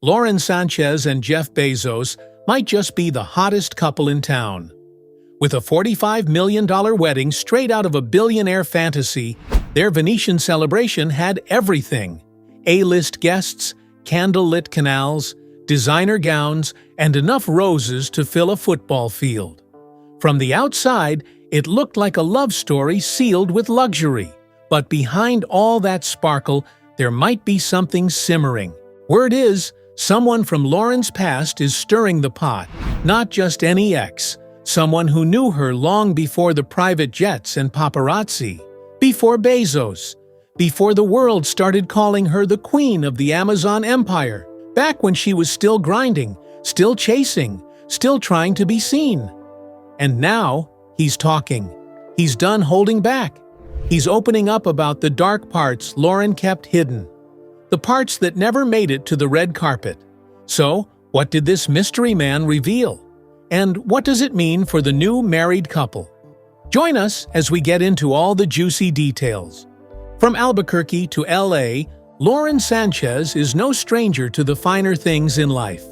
Lauren Sánchez and Jeff Bezos might just be the hottest couple in town. With a $45 million wedding straight out of a billionaire fantasy, their Venetian celebration had everything: A-list guests, candlelit canals, designer gowns, and enough roses to fill a football field. From the outside, it looked like a love story sealed with luxury. But behind all that sparkle, there might be something simmering. Word is, someone from Lauren's past is stirring the pot. Not just any ex, someone who knew her long before the private jets and paparazzi, before Bezos, before the world started calling her the queen of the Amazon empire, back when she was still grinding, still chasing, still trying to be seen. And now, he's talking. He's done holding back. He's opening up about the dark parts Lauren kept hidden. The parts that never made it to the red carpet. So, what did this mystery man reveal? And what does it mean for the new married couple? Join us as we get into all the juicy details. From Albuquerque to LA, Lauren Sánchez is no stranger to the finer things in life.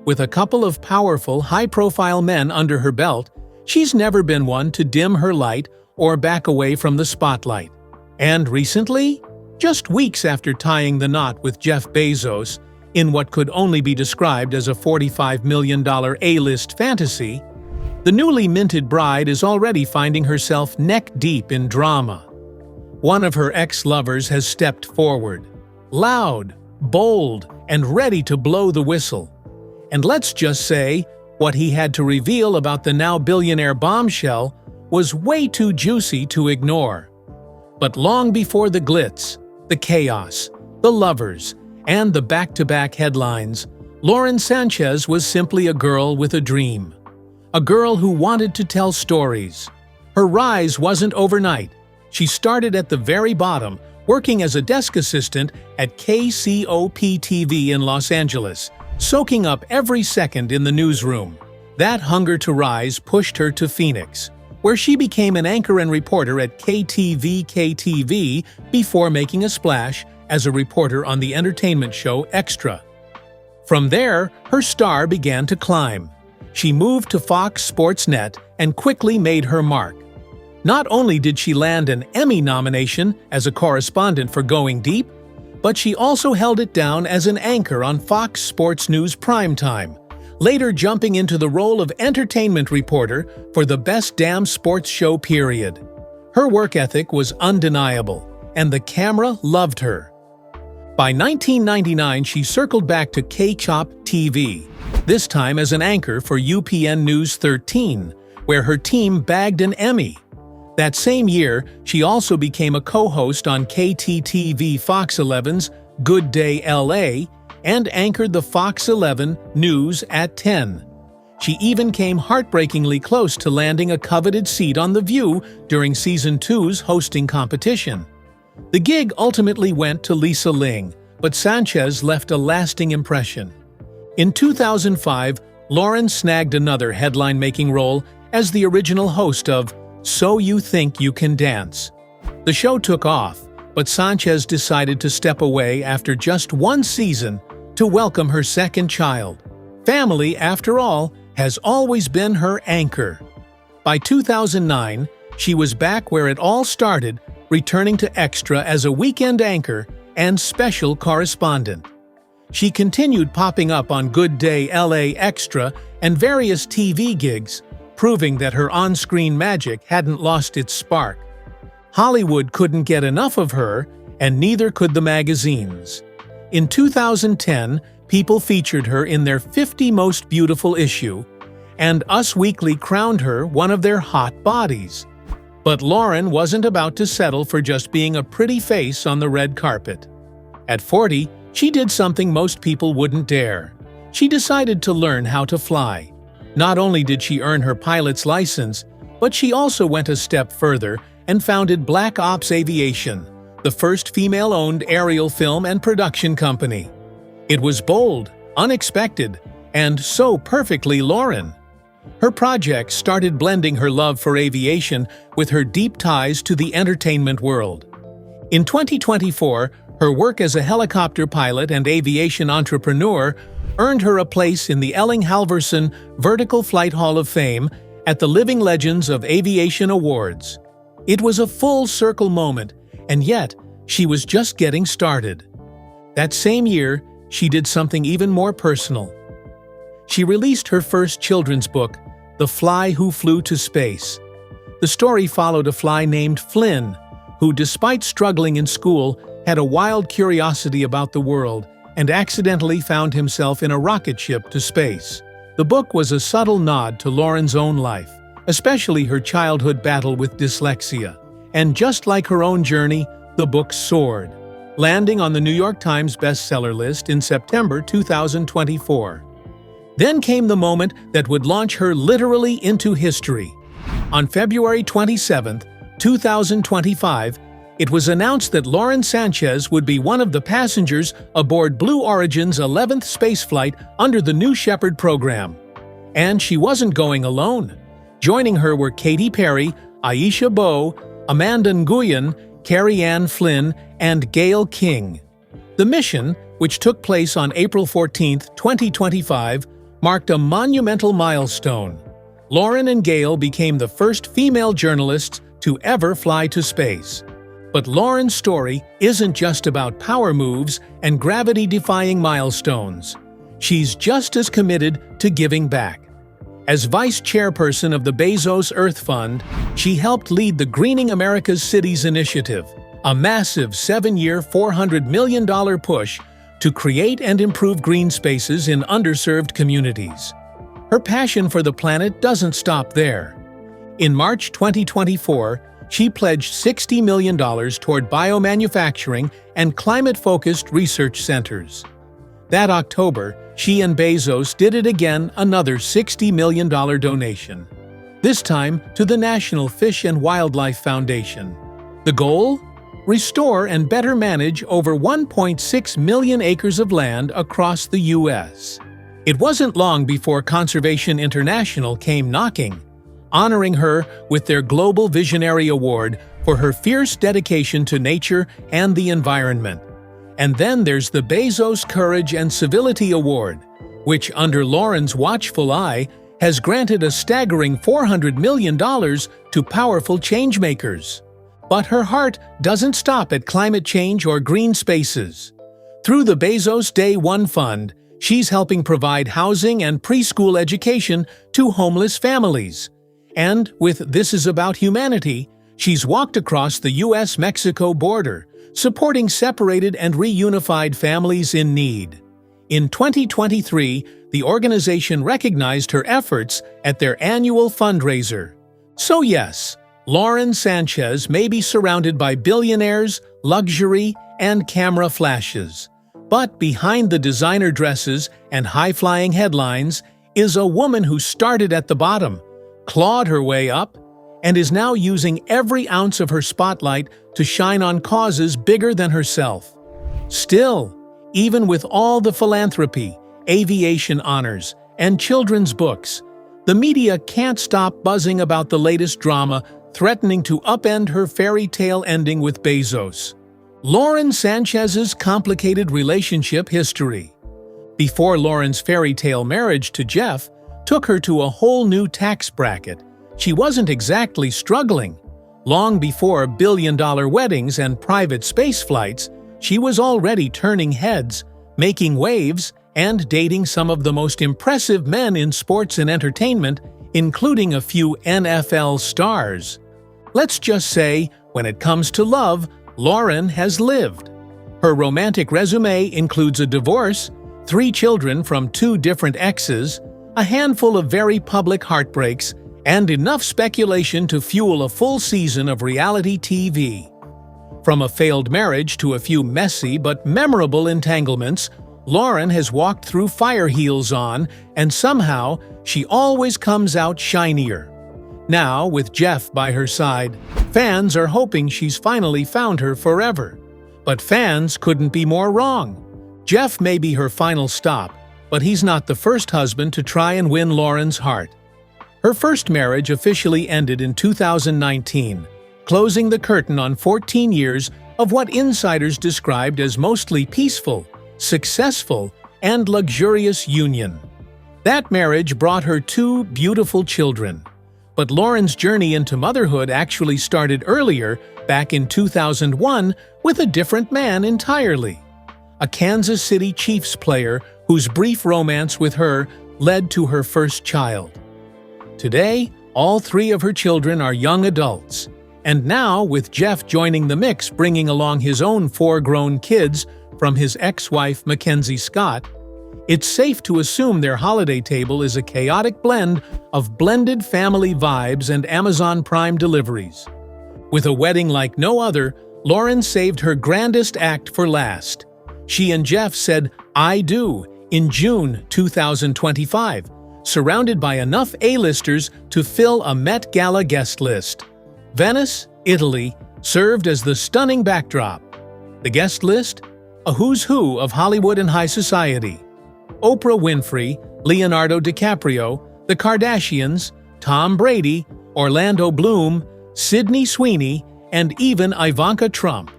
With a couple of powerful, high-profile men under her belt, she's never been one to dim her light or back away from the spotlight. And recently, just weeks after tying the knot with Jeff Bezos in what could only be described as a $45 million A-list fantasy, the newly minted bride is already finding herself neck-deep in drama. One of her ex-lovers has stepped forward, loud, bold, and ready to blow the whistle. And let's just say, what he had to reveal about the now billionaire bombshell was way too juicy to ignore. But long before the glitz, the chaos, the lovers, and the back-to-back headlines, Lauren Sánchez was simply a girl with a dream. A girl who wanted to tell stories. Her rise wasn't overnight. She started at the very bottom, working as a desk assistant at KCOP-TV in Los Angeles, soaking up every second in the newsroom. That hunger to rise pushed her to Phoenix, where she became an anchor and reporter at KTVK-TV before making a splash as a reporter on the entertainment show Extra. From there, her star began to climb. She moved to Fox Sports Net and quickly made her mark. Not only did she land an Emmy nomination as a correspondent for Going Deep, but she also held it down as an anchor on Fox Sports News Primetime, later jumping into the role of entertainment reporter for the Best Damn Sports Show period. Her work ethic was undeniable, and the camera loved her. By 1999, she circled back to KCOP-TV, this time as an anchor for UPN News 13, where her team bagged an Emmy. That same year, she also became a co-host on KTTV Fox 11's Good Day LA and anchored the Fox 11 News at 10. She even came heartbreakingly close to landing a coveted seat on The View during Season 2's hosting competition. The gig ultimately went to Lisa Ling, but Sánchez left a lasting impression. In 2005, Lauren snagged another headline-making role as the original host of So You Think You Can Dance. The show took off, but Sánchez decided to step away after just one season to welcome her second child. Family, after all, has always been her anchor. By 2009, she was back where it all started, returning to Extra as a weekend anchor and special correspondent. She continued popping up on Good Day LA Extra and various TV gigs, proving that her on-screen magic hadn't lost its spark. Hollywood couldn't get enough of her, and neither could the magazines. In 2010, People featured her in their 50 Most Beautiful issue, and Us Weekly crowned her one of their hot bodies. But Lauren wasn't about to settle for just being a pretty face on the red carpet. At 40, she did something most people wouldn't dare. She decided to learn how to fly. Not only did she earn her pilot's license, but she also went a step further and founded Black Ops Aviation, the first female-owned aerial film and production company. It was bold, unexpected, and so perfectly Lauren. Her project started blending her love for aviation with her deep ties to the entertainment world. In 2024, her work as a helicopter pilot and aviation entrepreneur earned her a place in the Elling Halvorsen Vertical Flight Hall of Fame at the Living Legends of Aviation Awards. It was a full-circle moment, and yet she was just getting started. That same year, she did something even more personal. She released her first children's book, The Fly Who Flew to Space. The story followed a fly named Flynn, who, despite struggling in school, had a wild curiosity about the world and accidentally found himself in a rocket ship to space. The book was a subtle nod to Lauren's own life, especially her childhood battle with dyslexia. And just like her own journey, the book soared, landing on the New York Times bestseller list in September 2024. Then came the moment that would launch her literally into history. On February 27, 2025, it was announced that Lauren Sanchez would be one of the passengers aboard Blue Origin's 11th spaceflight under the New Shepard program. And she wasn't going alone. Joining her were Katy Perry, Aisha Bowe, Amanda Nguyen, Carrie Ann Flynn, and Gayle King. The mission, which took place on April 14, 2025, marked a monumental milestone. Lauren and Gayle became the first female journalists to ever fly to space. But Lauren's story isn't just about power moves and gravity-defying milestones. She's just as committed to giving back. As vice chairperson of the Bezos Earth Fund, she helped lead the Greening America's Cities initiative, a massive 7-year, $400 million push to create and improve green spaces in underserved communities. Her passion for the planet doesn't stop there. In March 2024, she pledged $60 million toward biomanufacturing and climate-focused research centers. That October, she and Bezos did it again, another $60 million donation. This time to the National Fish and Wildlife Foundation. The goal? Restore and better manage over 1.6 million acres of land across the U.S. It wasn't long before Conservation International came knocking, honoring her with their Global Visionary Award for her fierce dedication to nature and the environment. And then there's the Bezos Courage and Civility Award, which, under Lauren's watchful eye, has granted a staggering $400 million to powerful changemakers. But her heart doesn't stop at climate change or green spaces. Through the Bezos Day One Fund, she's helping provide housing and preschool education to homeless families. And with This Is About Humanity, she's walked across the U.S.-Mexico border, supporting separated and reunified families in need. In 2023, the organization recognized her efforts at their annual fundraiser. So yes, Lauren Sanchez may be surrounded by billionaires, luxury, and camera flashes. But behind the designer dresses and high-flying headlines is a woman who started at the bottom, clawed her way up, and is now using every ounce of her spotlight to shine on causes bigger than herself. Still, even with all the philanthropy, aviation honors, and children's books, the media can't stop buzzing about the latest drama threatening to upend her fairy tale ending with Bezos. Lauren Sanchez's complicated relationship history. Before Lauren's fairy tale marriage to Jeff took her to a whole new tax bracket, she wasn't exactly struggling. Long before billion-dollar weddings and private space flights, she was already turning heads, making waves, and dating some of the most impressive men in sports and entertainment, including a few NFL stars. Let's just say, when it comes to love, Lauren has lived. Her romantic resume includes a divorce, 3 children from 2 different exes, a handful of very public heartbreaks, and enough speculation to fuel a full season of reality TV. From a failed marriage to a few messy but memorable entanglements, Lauren has walked through fire heels on, and somehow she always comes out shinier. Now, with Jeff by her side, fans are hoping she's finally found her forever. But fans couldn't be more wrong. Jeff may be her final stop, but he's not the first husband to try and win Lauren's heart. Her first marriage officially ended in 2019, closing the curtain on 14 years of what insiders described as mostly peaceful, successful, and luxurious union. That marriage brought her 2 beautiful children. But Lauren's journey into motherhood actually started earlier, back in 2001, with a different man entirely. A Kansas City Chiefs player whose brief romance with her led to her first child. Today, all 3 of her children are young adults. And now, with Jeff joining the mix, bringing along his own 4 grown kids from his ex-wife Mackenzie Scott, it's safe to assume their holiday table is a chaotic blend of blended family vibes and Amazon Prime deliveries. With a wedding like no other, Lauren saved her grandest act for last. She and Jeff said, "I do," in June 2025, surrounded by enough A-listers to fill a Met Gala guest list. Venice, Italy, served as the stunning backdrop. The guest list? A who's who of Hollywood and high society. Oprah Winfrey, Leonardo DiCaprio, the Kardashians, Tom Brady, Orlando Bloom, Sydney Sweeney, and even Ivanka Trump.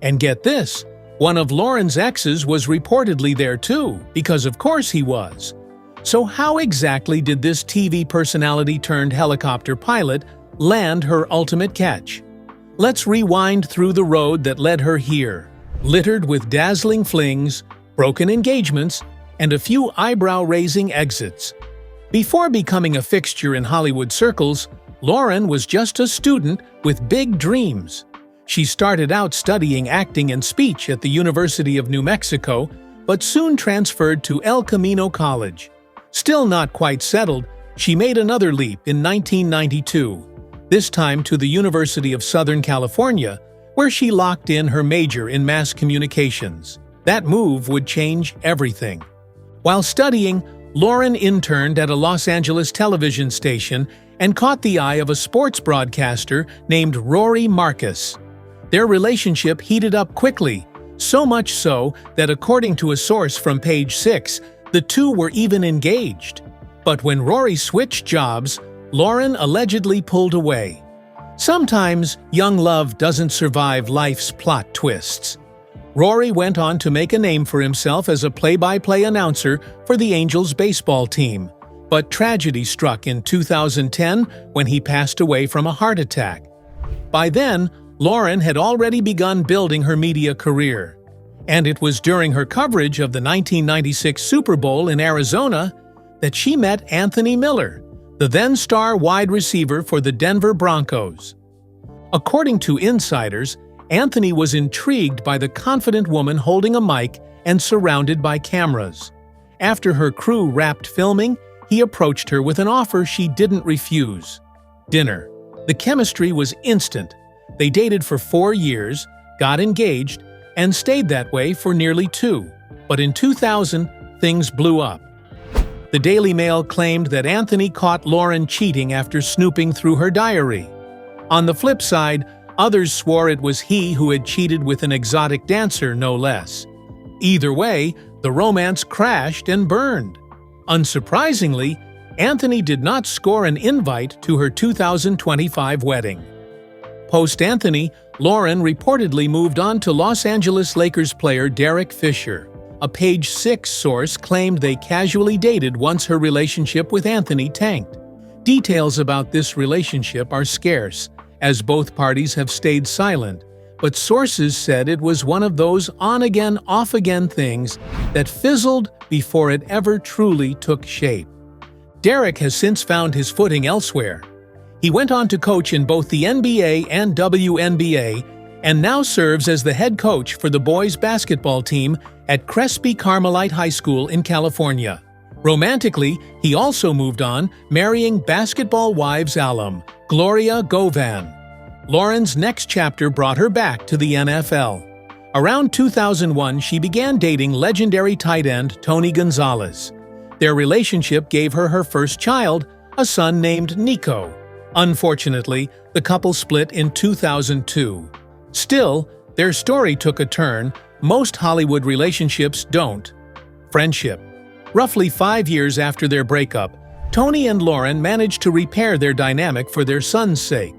And get this, one of Lauren's exes was reportedly there too, because of course he was. So how exactly did this TV personality turned helicopter pilot land her ultimate catch? Let's rewind through the road that led her here, littered with dazzling flings, broken engagements, and a few eyebrow-raising exits. Before becoming a fixture in Hollywood circles, Lauren was just a student with big dreams. She started out studying acting and speech at the University of New Mexico, but soon transferred to El Camino College. Still not quite settled, she made another leap in 1992, this time to the University of Southern California, where she locked in her major in mass communications. That move would change everything. While studying, Lauren interned at a Los Angeles television station and caught the eye of a sports broadcaster named Rory Marcus. Their relationship heated up quickly, so much so that according to a source from Page 6, the two were even engaged. But when Rory switched jobs, Lauren allegedly pulled away. Sometimes young love doesn't survive life's plot twists. Rory went on to make a name for himself as a play-by-play announcer for the Angels baseball team, but tragedy struck in 2010 when he passed away from a heart attack. By then, Lauren had already begun building her media career, and it was during her coverage of the 1996 Super Bowl in Arizona that she met Anthony Miller, the then-star wide receiver for the Denver Broncos. According to insiders, Anthony was intrigued by the confident woman holding a mic and surrounded by cameras. After her crew wrapped filming, he approached her with an offer she didn't refuse: dinner. The chemistry was instant. They dated for 4 years, got engaged, and stayed that way for nearly 2. But in 2000, things blew up. The Daily Mail claimed that Anthony caught Lauren cheating after snooping through her diary. On the flip side, others swore it was he who had cheated with an exotic dancer, no less. Either way, the romance crashed and burned. Unsurprisingly, Anthony did not score an invite to her 2025 wedding. Post-Anthony, Lauren reportedly moved on to Los Angeles Lakers player Derek Fisher. A Page 6 source claimed they casually dated once her relationship with Anthony tanked. Details about this relationship are scarce, as both parties have stayed silent, but sources said it was one of those on-again, off-again things that fizzled before it ever truly took shape. Derek has since found his footing elsewhere. He went on to coach in both the NBA and WNBA, and now serves as the head coach for the boys' basketball team at Crespi Carmelite High School in California. Romantically, he also moved on, marrying Basketball Wives alum Gloria Govan. Lauren's next chapter brought her back to the NFL. Around 2001, she began dating legendary tight end Tony Gonzalez. Their relationship gave her her first child, a son named Nico. Unfortunately, the couple split in 2002. Still, their story took a turn. Most Hollywood relationships don't. Friendship. Roughly 5 years after their breakup, Tony and Lauren managed to repair their dynamic for their son's sake.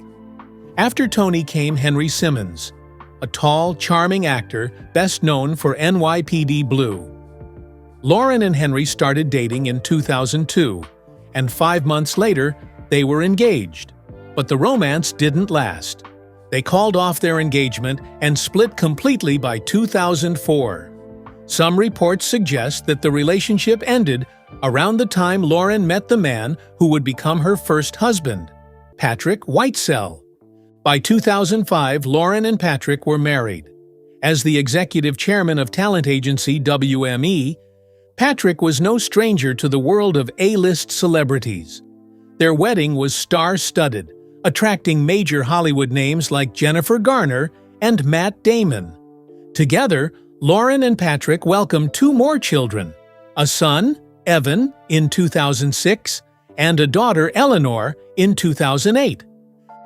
After Tony came Henry Simmons, a tall, charming actor best known for NYPD Blue. Lauren and Henry started dating in 2002, and 5 months later, they were engaged. But the romance didn't last. They called off their engagement and split completely by 2004. Some reports suggest that the relationship ended around the time Lauren met the man who would become her first husband, Patrick Whitesell. By 2005, Lauren and Patrick were married. As the executive chairman of talent agency WME, Patrick was no stranger to the world of A-list celebrities. Their wedding was star-studded, attracting major Hollywood names like Jennifer Garner and Matt Damon. Together, Lauren and Patrick welcomed 2 more children, a son, Evan, in 2006, and a daughter, Eleanor, in 2008.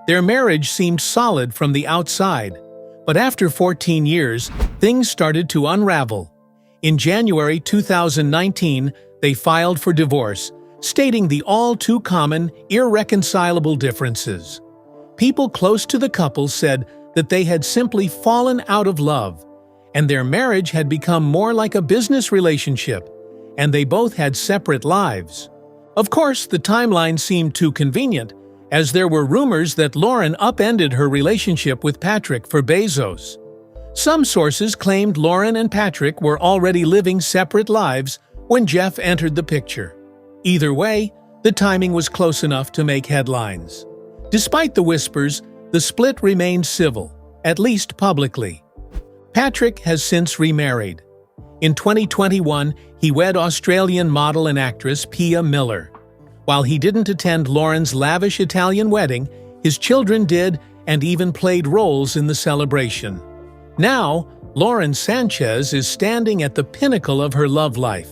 Their marriage seemed solid from the outside, but after 14 years, things started to unravel. In January 2019, they filed for divorce, stating the all-too-common, irreconcilable differences. People close to the couple said that they had simply fallen out of love, and their marriage had become more like a business relationship, and they both had separate lives. Of course, the timeline seemed too convenient, as there were rumors that Lauren upended her relationship with Patrick for Bezos. Some sources claimed Lauren and Patrick were already living separate lives when Jeff entered the picture. Either way, the timing was close enough to make headlines. Despite the whispers, the split remained civil, at least publicly. Patrick has since remarried. In 2021, he wed Australian model and actress Pia Miller. While he didn't attend Lauren's lavish Italian wedding, his children did and even played roles in the celebration. Now, Lauren Sánchez is standing at the pinnacle of her love life.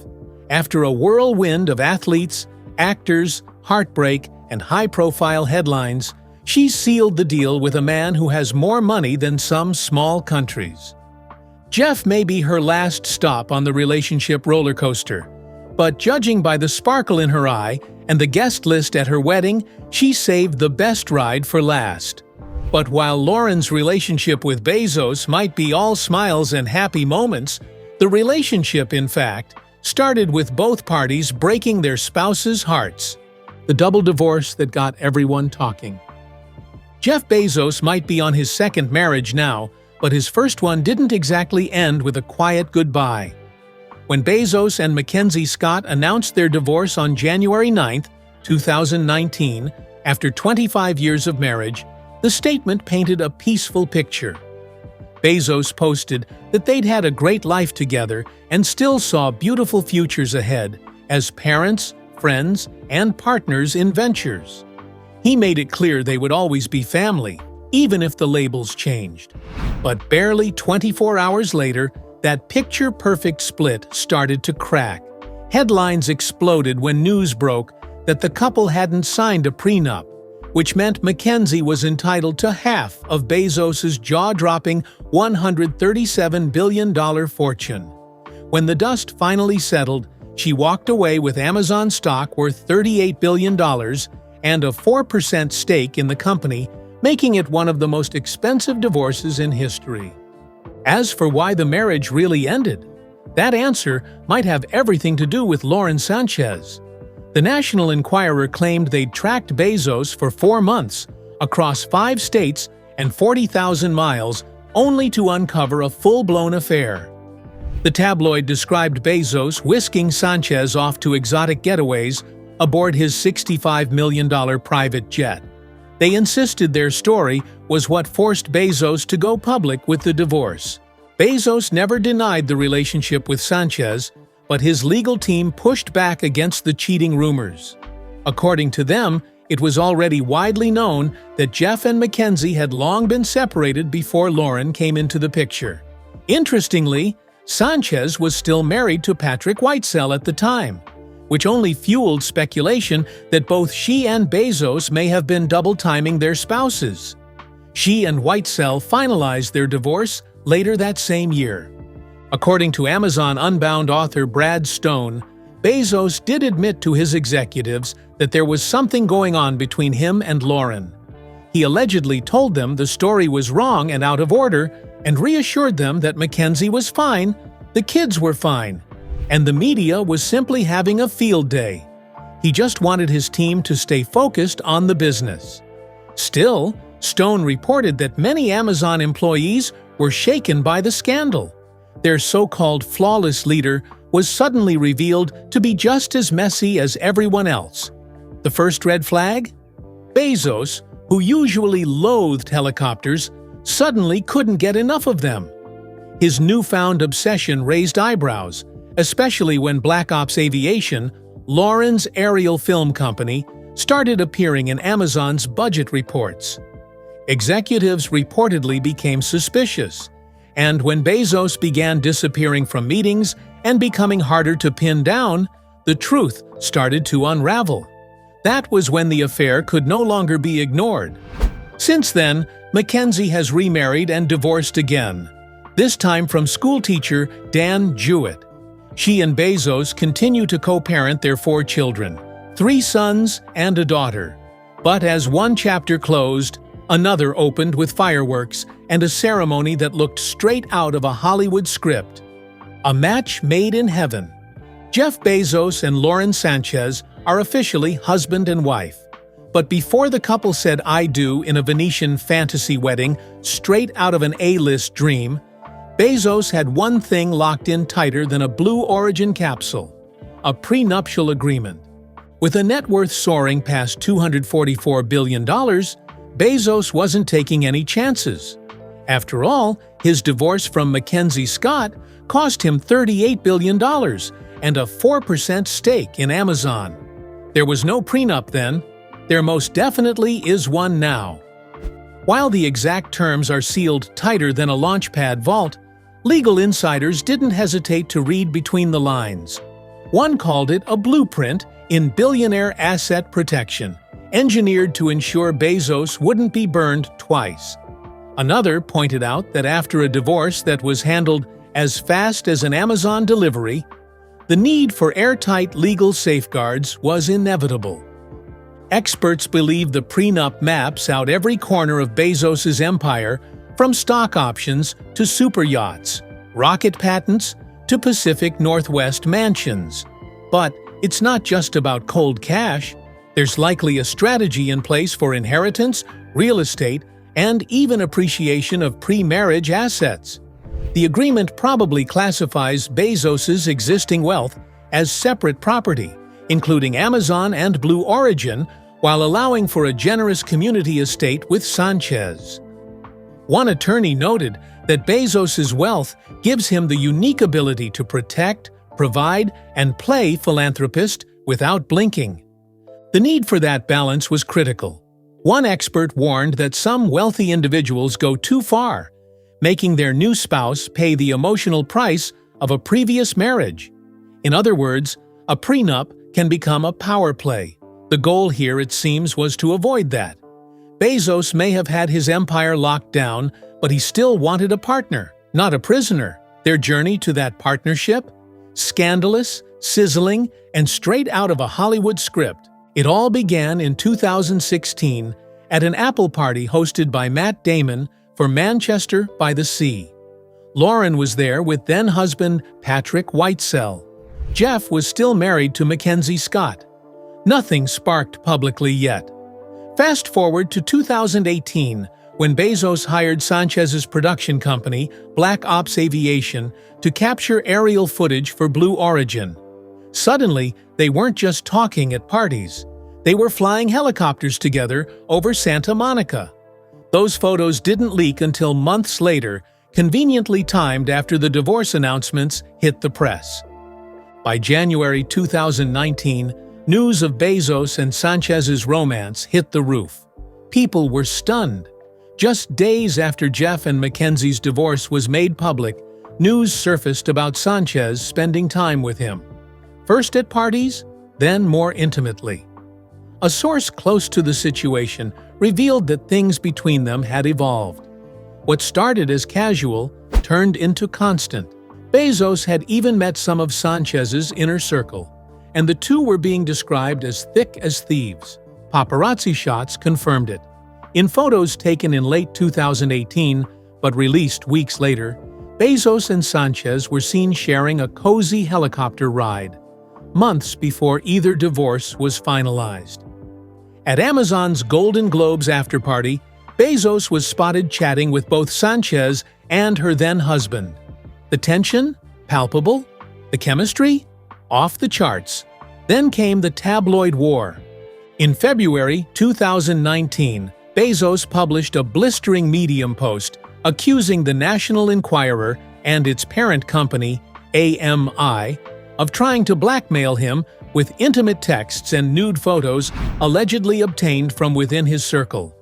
After a whirlwind of athletes, actors, heartbreak, and high-profile headlines, she sealed the deal with a man who has more money than some small countries. Jeff may be her last stop on the relationship roller coaster, but judging by the sparkle in her eye and the guest list at her wedding, she saved the best ride for last. But while Lauren's relationship with Bezos might be all smiles and happy moments, the relationship, in fact, started with both parties breaking their spouses' hearts. The double divorce that got everyone talking. Jeff Bezos might be on his second marriage now, but his first one didn't exactly end with a quiet goodbye. When Bezos and Mackenzie Scott announced their divorce on January 9, 2019, after 25 years of marriage, the statement painted a peaceful picture. Bezos posted that they'd had a great life together and still saw beautiful futures ahead as parents, friends, and partners in ventures. He made it clear they would always be family, even if the labels changed. But barely 24 hours later, that picture-perfect split started to crack. Headlines exploded when news broke that the couple hadn't signed a prenup, which meant Mackenzie was entitled to half of Bezos' jaw-dropping $137 billion fortune. When the dust finally settled, she walked away with Amazon stock worth $38 billion and a 4% stake in the company, making it one of the most expensive divorces in history. As for why the marriage really ended, that answer might have everything to do with Lauren Sánchez. The National Enquirer claimed they'd tracked Bezos for 4 months, across 5 states and 40,000 miles, only to uncover a full-blown affair. The tabloid described Bezos whisking Sánchez off to exotic getaways aboard his $65 million private jet. They insisted their story was what forced Bezos to go public with the divorce. Bezos never denied the relationship with Sánchez, but his legal team pushed back against the cheating rumors. According to them, it was already widely known that Jeff and Mackenzie had long been separated before Lauren came into the picture. Interestingly, Sánchez was still married to Patrick Whitesell at the time, which only fueled speculation that both she and Bezos may have been double-timing their spouses. She and Whitesell finalized their divorce later that same year. According to Amazon Unbound author Brad Stone, Bezos did admit to his executives that there was something going on between him and Lauren. He allegedly told them the story was wrong and out of order, and reassured them that Mackenzie was fine, the kids were fine, and the media was simply having a field day. He just wanted his team to stay focused on the business. Still, Stone reported that many Amazon employees were shaken by the scandal. Their so-called flawless leader was suddenly revealed to be just as messy as everyone else. The first red flag? Bezos, who usually loathed helicopters, suddenly couldn't get enough of them. His newfound obsession raised eyebrows, especially when Black Ops Aviation, Lauren's aerial film company, started appearing in Amazon's budget reports. Executives reportedly became suspicious, and when Bezos began disappearing from meetings and becoming harder to pin down, the truth started to unravel. That was when the affair could no longer be ignored. Since then, Mackenzie has remarried and divorced again, this time from schoolteacher Dan Jewett. She and Bezos continue to co-parent their 4 children, 3 sons and a daughter. But as one chapter closed, another opened with fireworks and a ceremony that looked straight out of a Hollywood script. A match made in heaven. Jeff Bezos and Lauren Sánchez are officially husband and wife. But before the couple said "I do" in a Venetian fantasy wedding straight out of an A-list dream, Bezos had one thing locked in tighter than a Blue Origin capsule: a prenuptial agreement. With a net worth soaring past $244 billion, Bezos wasn't taking any chances. After all, his divorce from Mackenzie Scott cost him $38 billion and a 4% stake in Amazon. There was no prenup then. There most definitely is one now. While the exact terms are sealed tighter than a launchpad vault, legal insiders didn't hesitate to read between the lines. One called it a blueprint in billionaire asset protection, engineered to ensure Bezos wouldn't be burned twice. Another pointed out that after a divorce that was handled as fast as an Amazon delivery, the need for airtight legal safeguards was inevitable. Experts believe the prenup maps out every corner of Bezos's empire, from stock options to super yachts, rocket patents to Pacific Northwest mansions. But it's not just about cold cash. There's likely a strategy in place for inheritance, real estate, and even appreciation of pre-marriage assets. The agreement probably classifies Bezos's existing wealth as separate property, including Amazon and Blue Origin, while allowing for a generous community estate with Sánchez. One attorney noted that Bezos's wealth gives him the unique ability to protect, provide, and play philanthropist without blinking. The need for that balance was critical. One expert warned that some wealthy individuals go too far, making their new spouse pay the emotional price of a previous marriage. In other words, a prenup can become a power play. The goal here, it seems, was to avoid that. Bezos may have had his empire locked down, but he still wanted a partner, not a prisoner. Their journey to that partnership? Scandalous, sizzling, and straight out of a Hollywood script. It all began in 2016 at an Apple party hosted by Matt Damon for Manchester by the Sea. Lauren was there with then-husband Patrick Whitesell. Jeff was still married to Mackenzie Scott. Nothing sparked publicly yet. Fast forward to 2018, when Bezos hired Sánchez's production company, Black Ops Aviation, to capture aerial footage for Blue Origin. Suddenly, they weren't just talking at parties. They were flying helicopters together over Santa Monica. Those photos didn't leak until months later, conveniently timed after the divorce announcements hit the press. By January 2019, news of Bezos and Sánchez's romance hit the roof. People were stunned. Just days after Jeff and Mackenzie's divorce was made public, news surfaced about Sánchez spending time with him. First at parties, then more intimately. A source close to the situation revealed that things between them had evolved. What started as casual turned into constant. Bezos had even met some of Sánchez's inner circle, and the two were being described as thick as thieves. Paparazzi shots confirmed it. In photos taken in late 2018, but released weeks later, Bezos and Sánchez were seen sharing a cozy helicopter ride, months before either divorce was finalized. At Amazon's Golden Globes afterparty, Bezos was spotted chatting with both Sánchez and her then-husband. The tension? Palpable. The chemistry? Off the charts. Then came the tabloid war. In February 2019, Bezos published a blistering Medium post accusing the National Enquirer and its parent company, AMI, of trying to blackmail him with intimate texts and nude photos allegedly obtained from within his circle.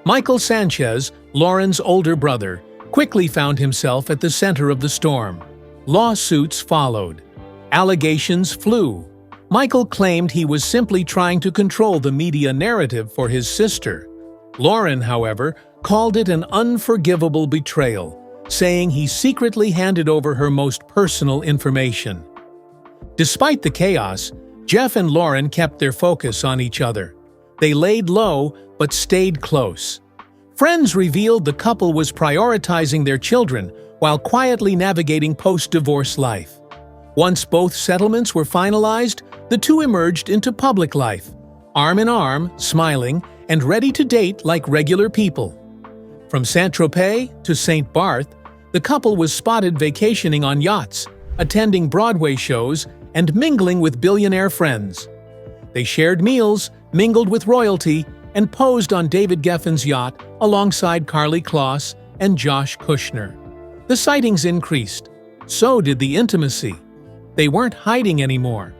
Michael Sánchez, Lauren's older brother, quickly found himself at the center of the storm. Lawsuits followed. Allegations flew. Michael claimed he was simply trying to control the media narrative for his sister. Lauren, however, called it an unforgivable betrayal, saying he secretly handed over her most personal information. Despite the chaos, Jeff and Lauren kept their focus on each other. They laid low but stayed close. Friends revealed the couple was prioritizing their children while quietly navigating post-divorce life. Once both settlements were finalized, the two emerged into public life, arm in arm, smiling, and ready to date like regular people. From Saint-Tropez to St. Barth, the couple was spotted vacationing on yachts, attending Broadway shows, and mingling with billionaire friends. They shared meals, mingled with royalty, and posed on David Geffen's yacht alongside Karlie Kloss and Josh Kushner. The sightings increased. So did the intimacy. They weren't hiding anymore.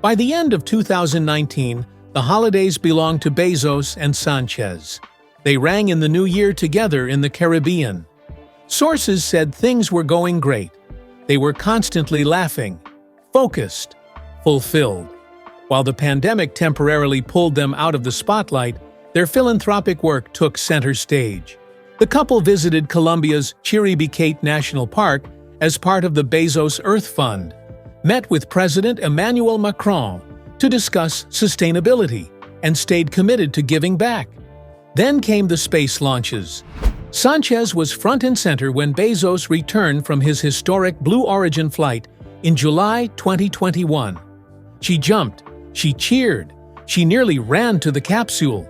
By the end of 2019, the holidays belonged to Bezos and Sánchez. They rang in the new year together in the Caribbean. Sources said things were going great. They were constantly laughing, focused, fulfilled. While the pandemic temporarily pulled them out of the spotlight, their philanthropic work took center stage. The couple visited Colombia's Chiribiquete National Park as part of the Bezos Earth Fund, met with President Emmanuel Macron to discuss sustainability, and stayed committed to giving back. Then came the space launches. Sánchez was front and center when Bezos returned from his historic Blue Origin flight in July 2021. She jumped, she cheered, she nearly ran to the capsule.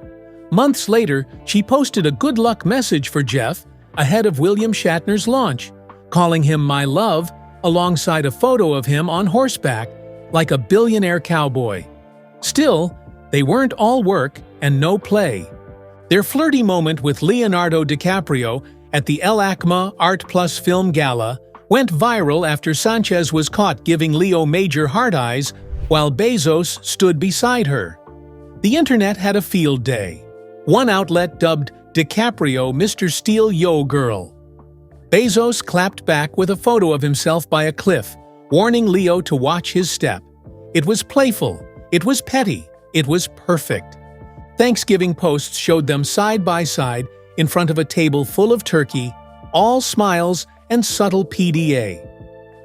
Months later, she posted a good luck message for Jeff ahead of William Shatner's launch, calling him "my love," alongside a photo of him on horseback, like a billionaire cowboy. Still, they weren't all work and no play. Their flirty moment with Leonardo DiCaprio at the El Acma Art Plus Film Gala went viral after Sánchez was caught giving Leo major heart eyes while Bezos stood beside her. The internet had a field day. One outlet dubbed DiCaprio Mr. Steal Yo Girl. Bezos clapped back with a photo of himself by a cliff, warning Leo to watch his step. It was playful, it was petty, it was perfect. Thanksgiving posts showed them side by side in front of a table full of turkey, all smiles and subtle PDA.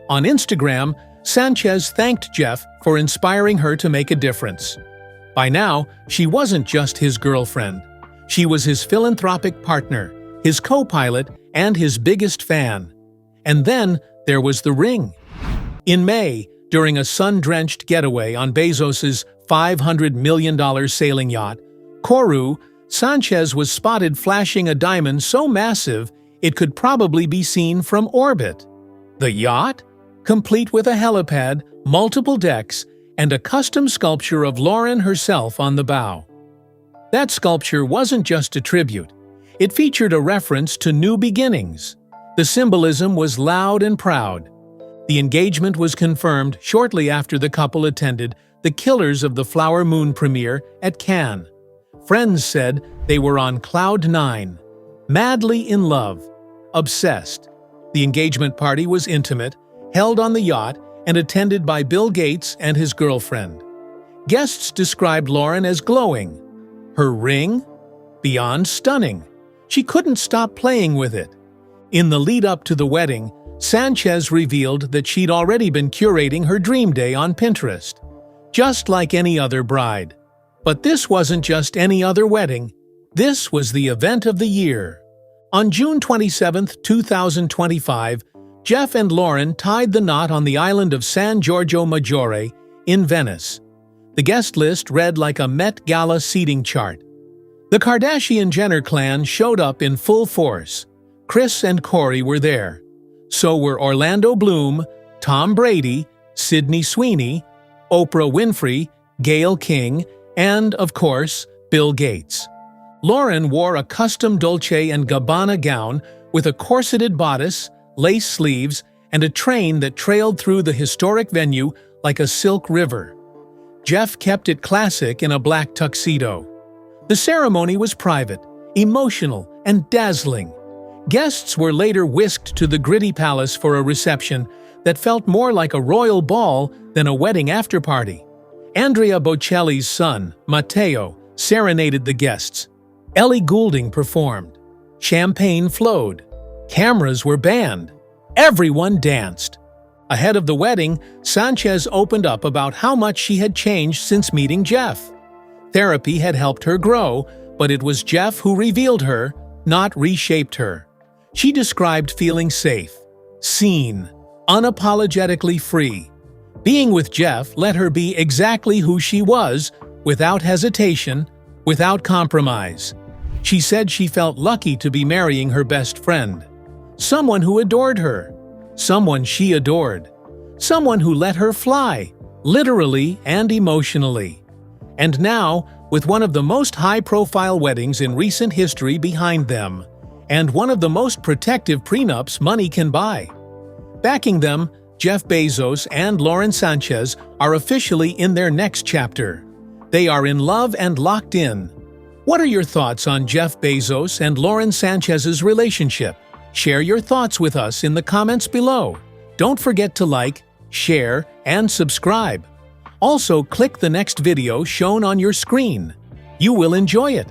On Instagram, Sánchez thanked Jeff for inspiring her to make a difference. By now, she wasn't just his girlfriend. She was his philanthropic partner, his co-pilot, and his biggest fan. And then there was the ring. In May, during a sun-drenched getaway on Bezos's $500 million sailing yacht, Kourou, Sánchez was spotted flashing a diamond so massive it could probably be seen from orbit. The yacht? Complete with a helipad, multiple decks, and a custom sculpture of Lauren herself on the bow. That sculpture wasn't just a tribute. It featured a reference to new beginnings. The symbolism was loud and proud. The engagement was confirmed shortly after the couple attended the Killers of the Flower Moon premiere at Cannes. Friends said they were on cloud nine, madly in love, obsessed. The engagement party was intimate, held on the yacht, and attended by Bill Gates and his girlfriend. Guests described Lauren as glowing. Her ring? Beyond stunning. She couldn't stop playing with it. In the lead-up to the wedding, Sánchez revealed that she'd already been curating her dream day on Pinterest, just like any other bride. But this wasn't just any other wedding. This was the event of the year. On June 27, 2025, Jeff and Lauren tied the knot on the island of San Giorgio Maggiore in Venice. The guest list read like a Met Gala seating chart. The Kardashian-Jenner clan showed up in full force. Kris and Kory were there. So were Orlando Bloom, Tom Brady, Sydney Sweeney, Oprah Winfrey, Gayle King, and, of course, Bill Gates. Lauren wore a custom Dolce & Gabbana gown with a corseted bodice, lace sleeves, and a train that trailed through the historic venue like a silk river. Jeff kept it classic in a black tuxedo. The ceremony was private, emotional, and dazzling. Guests were later whisked to the gritty palace for a reception that felt more like a royal ball than a wedding after-party. Andrea Bocelli's son, Matteo, serenaded the guests. Ellie Goulding performed. Champagne flowed. Cameras were banned. Everyone danced. Ahead of the wedding, Sánchez opened up about how much she had changed since meeting Jeff. Therapy had helped her grow, but it was Jeff who revealed her, not reshaped her. She described feeling safe, seen, unapologetically free. Being with Jeff let her be exactly who she was, without hesitation, without compromise. She said she felt lucky to be marrying her best friend. Someone who adored her. Someone she adored. Someone who let her fly, literally and emotionally. And now, with one of the most high-profile weddings in recent history behind them, and one of the most protective prenups money can buy. Backing them, Jeff Bezos and Lauren Sánchez are officially in their next chapter. They are in love and locked in. What are your thoughts on Jeff Bezos and Lauren Sánchez's relationship? Share your thoughts with us in the comments below. Don't forget to like, share, and subscribe. Also, click the next video shown on your screen. You will enjoy it.